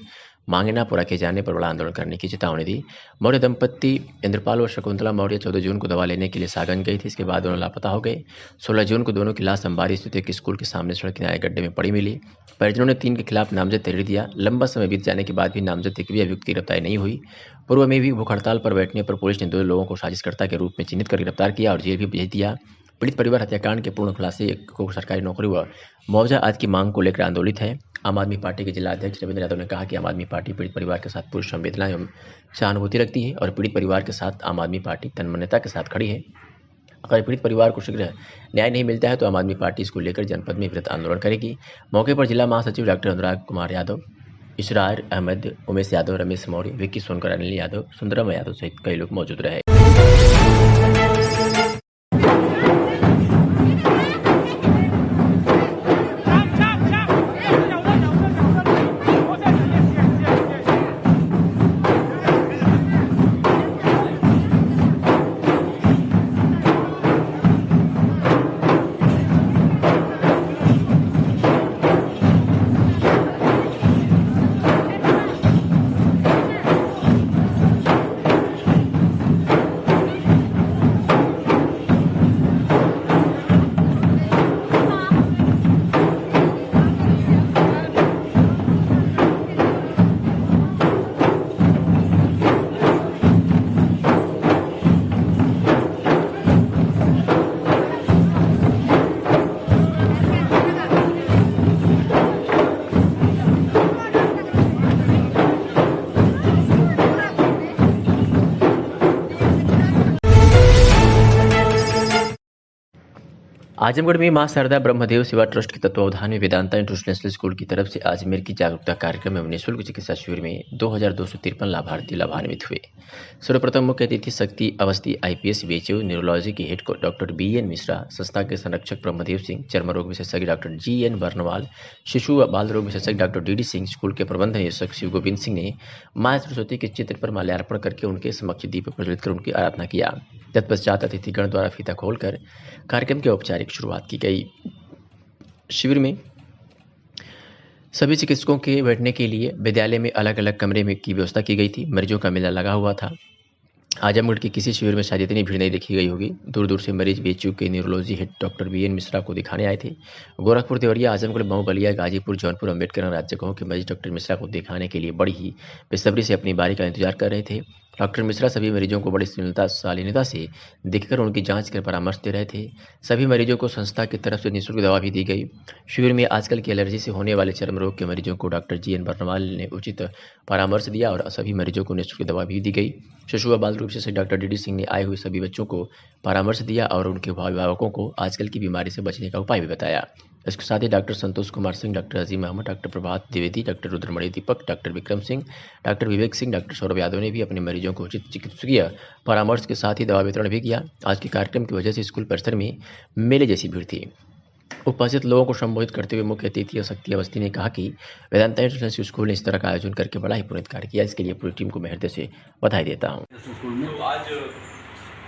मांगे न पूरा किए जाने पर बड़ा आंदोलन करने की चेतावनी दी। मौर्य दंपत्ति इंद्रपाल और शकुंतला मौर्य 14 जून को दवा लेने के लिए सागंज गई थी। इसके बाद दोनों लापता हो गए। 16 जून को दोनों की लाश अंबारी स्थित एक स्कूल के सामने सड़क किनारे गड्ढे में पड़ी मिली। परिजनों ने 3 के खिलाफ नामजद तहरीर दिया। लंबा समय बीत जाने के बाद भी नामजद एक भी अभियुक्त की गिरफ्तारी नहीं हुई। पूर्व में भी भूख हड़ताल पर बैठने पर पुलिस ने 2 लोगों को साजिशकर्ता के रूप में चिन्हित कर गिरफ्तार किया और जेल भी भेज दिया। पीड़ित परिवार हत्याकांड के पूर्ण खुलासे को सरकारी नौकरी व मुआवजा आदि की मांग को लेकर आंदोलित है। आम आदमी पार्टी के जिला अध्यक्ष रविंद्र यादव ने कहा कि आम आदमी पार्टी पीड़ित परिवार के साथ पूरी संवेदना एवं सहानुभूति रखती है और पीड़ित परिवार के साथ आम आदमी पार्टी तन्मयता के साथ खड़ी है। अगर पीड़ित परिवार को शीघ्र न्याय नहीं मिलता है तो आम आदमी पार्टी इसको लेकर जनपद में वृहत आंदोलन करेगी। मौके पर जिला महासचिव डॉक्टर अनुराग कुमार यादव, इसरार अहमद, उमेश यादव, रमेश मौर्य, विक्की सोनकर, अनिल यादव, सुंदरम यादव सहित कई लोग मौजूद रहे। आजमगढ़ में मां शारदा ब्रह्मदेव सेवा ट्रस्ट के तत्वावधान में वेदांता इंटरनेशनल स्कूल की तरफ से अजमेर की जागरूकता कार्यक्रम एवं निःशुल्क चिकित्सा शिविर में 2253 लाभार्थी लाभान्वित हुए। सर्वप्रथम मुख्य अतिथि शक्ति अवस्थी IPS BHO न्यूरोलॉजी के हेड डॉक्टर BN मिश्रा, संस्था के संरक्षक ब्रह्मदेव सिंह, चर्म रोग विशेषज्ञ डॉक्टर GN बर्नवाल, शिशु व बाल रोग विशेषज्ञ डॉक्टर DD सिंह, स्कूल के प्रबंध निदेशक शिव गोविंद सिंह ने मां सरस्वती के चित्र पर माल्यार्पण करके उनके समक्ष दीप प्रज्वलित कर उनकी आराधना किया। तत्पश्चात अतिथिगण द्वारा फीता खोलकर कार्यक्रम की औपचारिक शुरुआत की गई। शिविर में सभी चिकित्सकों के बैठने के लिए विद्यालय में अलग अलग कमरे में की व्यवस्था की गई थी। मरीजों का मेला लगा हुआ था। आजमगढ़ के किसी शिविर में शायद इतनी भीड़ नहीं देखी गई होगी। दूर दूर से मरीज BHO के neurology head doctor BN Mishra को दिखाने आए थे। गोरखपुर, देवरिया, आजमगढ़, मऊ, बलिया, गाजीपुर, जौनपुर, अम्बेडकर राज्य जगहों के मरीज डॉक्टर मिश्रा को दिखाने के लिए बड़ी ही बेसब्री से अपनी बारी का इंतजार कर रहे थे। डॉक्टर मिश्रा सभी मरीजों को बड़ी शालीनता से देखकर उनकी जांच कर परामर्श दे रहे थे। सभी मरीजों को संस्था की तरफ से निःशुल्क दवा भी दी गई। शिविर में आजकल की एलर्जी से होने वाले चर्म रोग के मरीजों को डॉक्टर GN बर्नवाल ने उचित परामर्श दिया और सभी मरीजों को निःशुल्क दवा भी दी गई। शिशु व बाल रोग विशेषज्ञ डॉक्टर DD सिंह ने आए हुए सभी बच्चों को परामर्श दिया और उनके अभिभावकों को आजकल की बीमारी से बचने का उपाय भी बताया। इसके साथ ही डॉक्टर संतोष कुमार सिंह, डॉक्टर अजीम अहमद, डॉक्टर प्रभात द्विवेदी, डॉक्टर रुद्रमणि दीपक, doctor Vikram Singh, doctor Vivek Singh, doctor Saurabh Yadav ने भी अपने मरीजों को उचित चिकित्सकीय परामर्श के साथ ही दवा वितरण भी किया। आज के कार्यक्रम की वजह से स्कूल परिसर में मेले जैसी भीड़ थी। उपस्थित लोगों को संबोधित करते हुए मुख्य अतिथि शक्ति अवस्थी ने कहा कि वेदांता इंटरनेशनल स्कूल ने इस तरह का आयोजन करके बड़ा ही पुनीत कार्य किया। इसके लिए पूरी टीम को मैं हृदय से बधाई देता हूँ। तो आज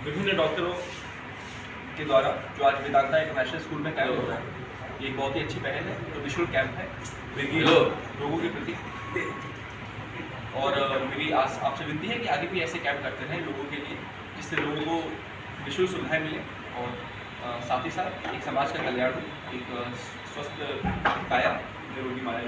विभिन्न डॉक्टरों के द्वारा जो आज वेदांता इंटरनेशनल स्कूल में कैंप हो रहा है, ये एक बहुत ही अच्छी पहल है। तो निःशुल्क कैंप है विभिन्न रोगों के प्रति, और मेरी आपसे विनती है कि आगे भी ऐसे कैंप करते रहें लोगों के लिए, जिससे लोगों को निःशुल्क सुविधाएं मिले और साथ ही साथ एक समाज का कल्याण हो, एक स्वस्थ काया निरोगी माया।